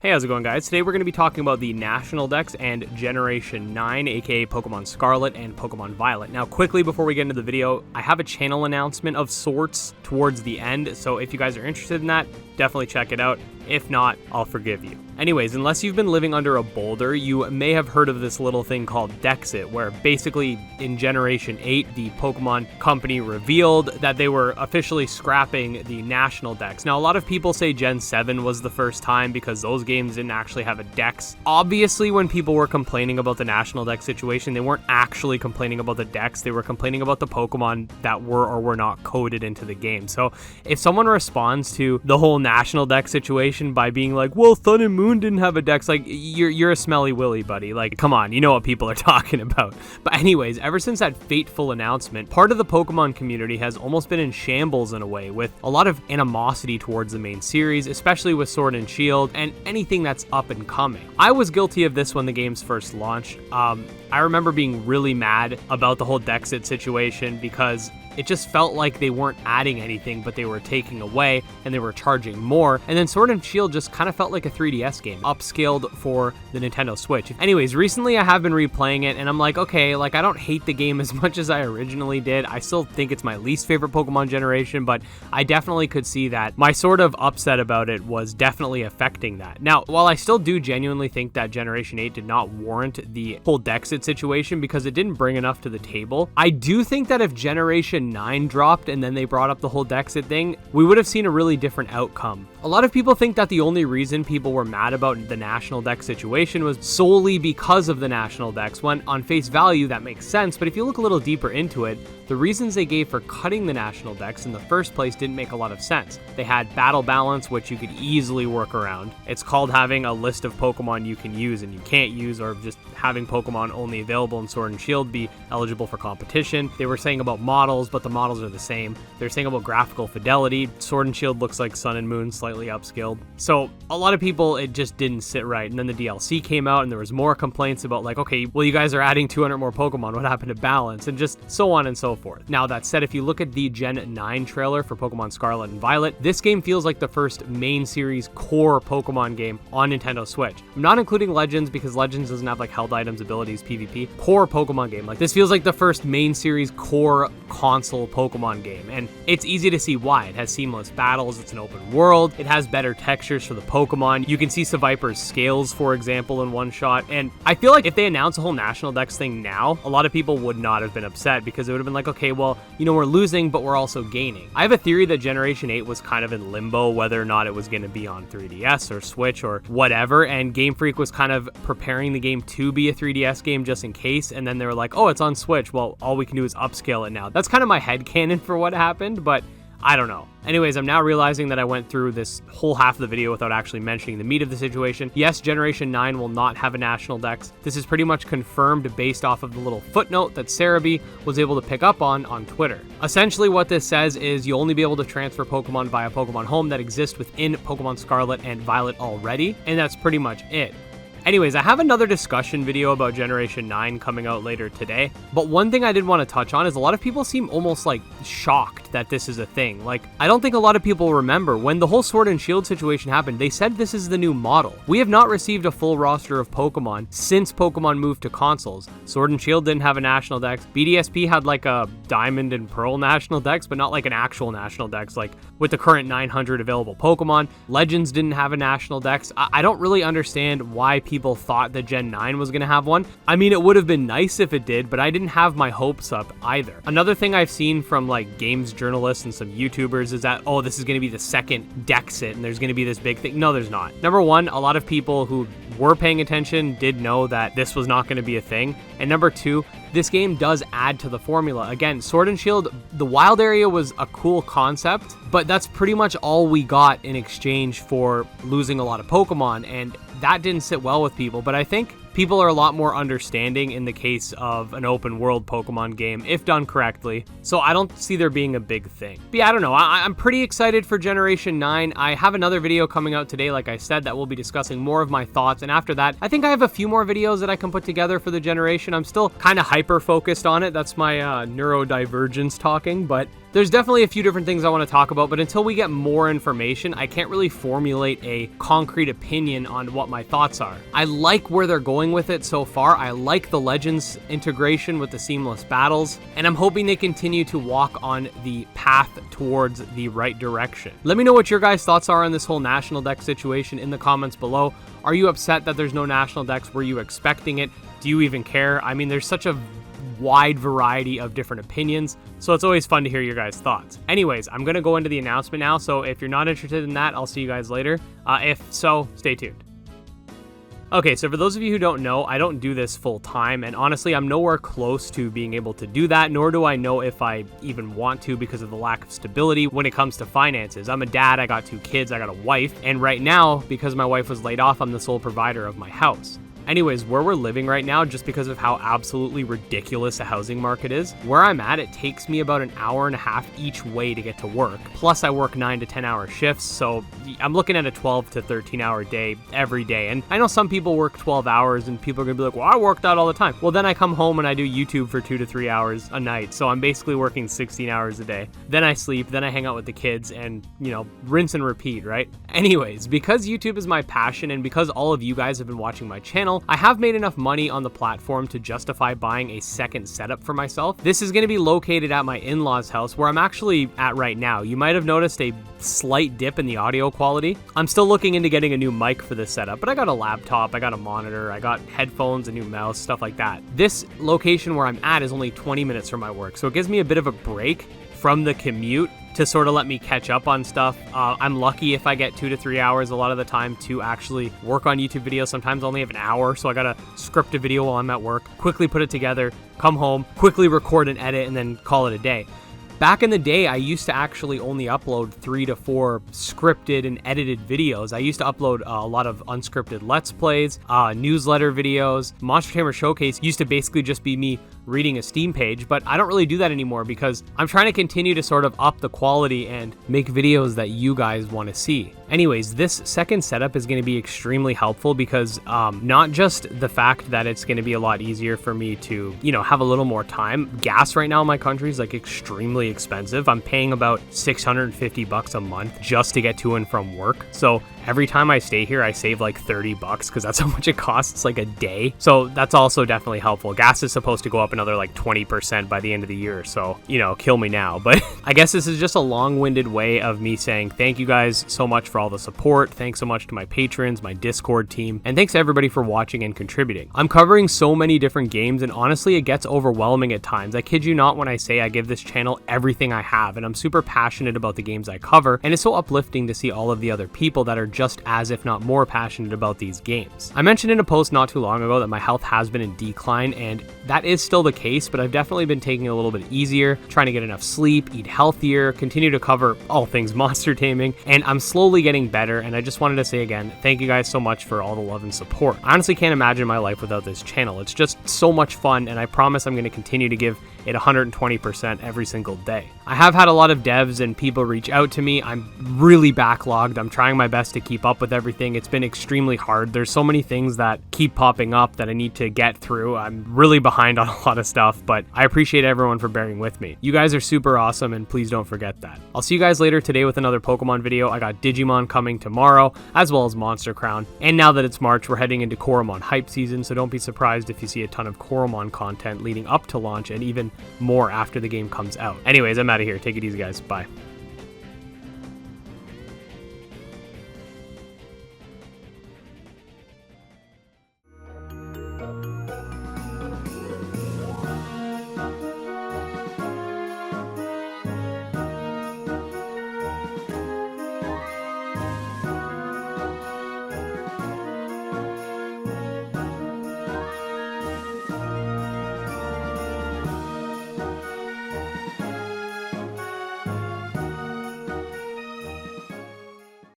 Hey, how's it going, guys? Today we're going to be talking about the National Dex and Generation 9, aka Pokemon Scarlet and Pokemon Violet. Now, quickly before we get into the video, I have a channel announcement of sorts towards the end, so if you guys are interested in that, definitely check it out. If not, I'll forgive you. Anyways, unless you've been living under a boulder, you may have heard of this little thing called Dexit, where basically in Generation 8, the Pokemon company revealed that they were officially scrapping the National Dex. Now, a lot of people say Gen 7 was the first time because those games didn't actually have a Dex. Obviously, when people were complaining about the National Dex situation, they weren't actually complaining about the Dex, they were complaining about the Pokemon that were or were not coded into the game. So if someone responds to the whole National Dex situation by being like, well, Sun and Moon didn't have a Dex, like, you're a smelly willy, buddy. Like, come on, you know what people are talking about. But anyways, ever since that fateful announcement, part of the Pokemon community has almost been in shambles in a way, with a lot of animosity towards the main series, especially with Sword and Shield and anything that's up and coming. I was guilty of this when the games first launched. I remember being really mad about the whole Dexit situation because it just felt like they weren't adding anything, but they were taking away and they were charging more. And then Sword and Shield just kind of felt like a 3DS game, upscaled for the Nintendo Switch. Anyways, recently I have been replaying it and I'm like, okay, like, I don't hate the game as much as I originally did. I still think it's my least favorite Pokemon generation, but I definitely could see that my sort of upset about it was definitely affecting that. Now, while I still do genuinely think that Generation 8 did not warrant the whole Dexit situation because it didn't bring enough to the table, I do think that if Generation 9 dropped and then they brought up the whole Dexit thing, we would have seen a really different outcome. A lot of people think that the only reason people were mad about the National Dex situation was solely because of the National Dex, when on face value that makes sense, but if you look a little deeper into it, the reasons they gave for cutting the National Dex in the first place didn't make a lot of sense. They had battle balance, which you could easily work around. It's called having a list of Pokemon you can use and you can't use, or just having Pokemon only available in Sword and Shield be eligible for competition. They were saying about models, but the models are the same. They're saying about graphical fidelity. Sword and Shield looks like Sun and Moon, slightly upscaled. So a lot of people, it just didn't sit right. And then the DLC came out and there was more complaints about like, okay, well, you guys are adding 200 more Pokemon. What happened to balance? And just so on and so forth. Now, that said, if you look at the Gen 9 trailer for Pokemon Scarlet and Violet, this game feels like the first main series core Pokemon game on Nintendo Switch. I'm not including Legends because Legends doesn't have like held items, abilities, PvP. Core Pokemon game. Like, this feels like the first main series core console Pokemon game, and it's easy to see why. It has seamless battles, it's an open world, it has better textures for the Pokemon. You can see Seviper's scales, for example, in one shot, and I feel like if they announce a whole National Dex thing now, a lot of people would not have been upset because it would have been like, okay, well, you know, we're losing, but we're also gaining. I have a theory that Generation 8 was kind of in limbo, whether or not it was going to be on 3DS or Switch or whatever, and Game Freak was kind of preparing the game to be a 3DS game just in case, and then they were like, oh, it's on Switch, well, all we can do is upscale it now. That's kind of my headcanon for what happened, but I don't know. Anyways, I'm now realizing that I went through this whole half of the video without actually mentioning the meat of the situation. Yes, Generation 9 will not have a National Dex. This is pretty much confirmed based off of the little footnote that Cerebi was able to pick up on Twitter. Essentially, what this says is you'll only be able to transfer Pokemon via Pokemon Home that exists within Pokemon Scarlet and Violet already, and that's pretty much it. Anyways, I have another discussion video about Generation 9 coming out later today, but one thing I did want to touch on is a lot of people seem almost like shocked that this is a thing. Like, I don't think a lot of people remember when the whole Sword and Shield situation happened, they said this is the new model. We have not received a full roster of Pokemon since Pokemon moved to consoles. Sword and Shield didn't have a National Dex. BDSP had like a Diamond and Pearl National Dex, but not like an actual National Dex, like with the current 900 available Pokemon. Legends didn't have a National Dex. I don't really understand why people thought that Gen 9 was going to have one. I mean, it would have been nice if it did, but I didn't have my hopes up either. Another thing I've seen from like games journalists and some YouTubers is that, oh, this is going to be the second Dexit and there's going to be this big thing. No, there's not. Number one, a lot of people who were paying attention did know that this was not going to be a thing. And number two, this game does add to the formula. Again, Sword and Shield, the wild area was a cool concept, but that's pretty much all we got in exchange for losing a lot of Pokemon, and that didn't sit well with people. But I think people are a lot more understanding in the case of an open world Pokemon game, if done correctly. So I don't see there being a big thing. But yeah, I don't know. I'm pretty excited for Generation 9. I have another video coming out today, like I said, that will be discussing more of my thoughts. And after that, I think I have a few more videos that I can put together for the generation. I'm still kind of hyper-focused on it. That's my neurodivergence talking. But There's definitely a few different things I want to talk about, but until we get more information, I can't really formulate a concrete opinion on what my thoughts are. I like where they're going with it so far. I like the Legends integration with the seamless battles, and I'm hoping they continue to walk on the path towards the right direction. Let me know what your guys' thoughts are on this whole national deck situation in the comments below. Are you upset that there's no national decks? Were you expecting it? Do you even care? I mean, there's such a wide variety of different opinions, so it's always fun to hear your guys' thoughts. Anyways, I'm gonna go into the announcement now, so if you're not interested in that, I'll see you guys later. If so, stay tuned. Okay, so for those of you who don't know, I don't do this full time, and honestly, I'm nowhere close to being able to do that, nor do I know if I even want to because of the lack of stability when it comes to finances. I'm a dad, I got 2 kids, I got a wife, and right now, because my wife was laid off, I'm the sole provider of my house. Anyways, where we're living right now, just because of how absolutely ridiculous the housing market is, where I'm at, it takes me about an hour and a half each way to get to work. Plus, I work 9 to 10 hour shifts, so I'm looking at a 12 to 13 hour day every day. And I know some people work 12 hours and people are gonna be like, well, I work that all the time. Well, then I come home and I do YouTube for 2 to 3 hours a night. So I'm basically working 16 hours a day. Then I sleep, then I hang out with the kids and, you know, rinse and repeat, right? Anyways, because YouTube is my passion and because all of you guys have been watching my channel, I have made enough money on the platform to justify buying a second setup for myself. This is going to be located at my in-laws' house where I'm actually at right now. You might have noticed a slight dip in the audio quality. I'm still looking into getting a new mic for this setup, but I got a laptop, I got a monitor, I got headphones, a new mouse, stuff like that. This location where I'm at is only 20 minutes from my work, so it gives me a bit of a break from the commute to sort of let me catch up on stuff. I'm lucky if I get 2 to 3 hours a lot of the time to actually work on YouTube videos. Sometimes I only have an hour, so I gotta script a video while I'm at work, quickly put it together, come home, quickly record and edit, and then call it a day. Back in the day, I used to actually only upload 3 to 4 scripted and edited videos. I used to upload a lot of unscripted Let's Plays, newsletter videos. Monster Tamer Showcase used to basically just be me reading a Steam page, but I don't really do that anymore because I'm trying to continue to sort of up the quality and make videos that you guys want to see. Anyways, this second setup is going to be extremely helpful because not just the fact that it's going to be a lot easier for me to, you know, have a little more time. Gas right now in my country is like extremely expensive. I'm paying about $650 a month just to get to and from work. So every time I stay here, I save like $30 because that's how much it costs like a day. So that's also definitely helpful. Gas is supposed to go up another like 20% by the end of the year. So, you know, kill me now. But I guess this is just a long-winded way of me saying thank you guys so much for all the support. Thanks so much to my patrons, my Discord team, and thanks to everybody for watching and contributing. I'm covering so many different games, and honestly, it gets overwhelming at times. I kid you not when I say I give this channel everything I have, and I'm super passionate about the games I cover, and it's so uplifting to see all of the other people that are just as, if not more, passionate about these games. I mentioned in a post not too long ago that my health has been in decline, and that is still the case, but I've definitely been taking it a little bit easier, trying to get enough sleep, eat healthier, continue to cover all things monster taming, and I'm slowly getting better. And I just wanted to say again, thank you guys so much for all the love and support. I honestly can't imagine my life without this channel. It's just so much fun, and I promise I'm going to continue to give it 120% every single day. I have had a lot of devs and people reach out to me. I'm really backlogged. I'm trying my best to keep up with everything. It's been extremely hard. There's so many things that keep popping up that I need to get through. I'm really behind on a lot of stuff, but I appreciate everyone for bearing with me. You guys are super awesome, and please don't forget that. I'll see you guys later today with another Pokemon video. I got Digimon coming tomorrow, as well as Monster Crown. And now that it's March, we're heading into Coromon hype season, so don't be surprised if you see a ton of Coromon content leading up to launch and even more after the game comes out. Anyways, I'm out of here. Take it easy, guys. Bye.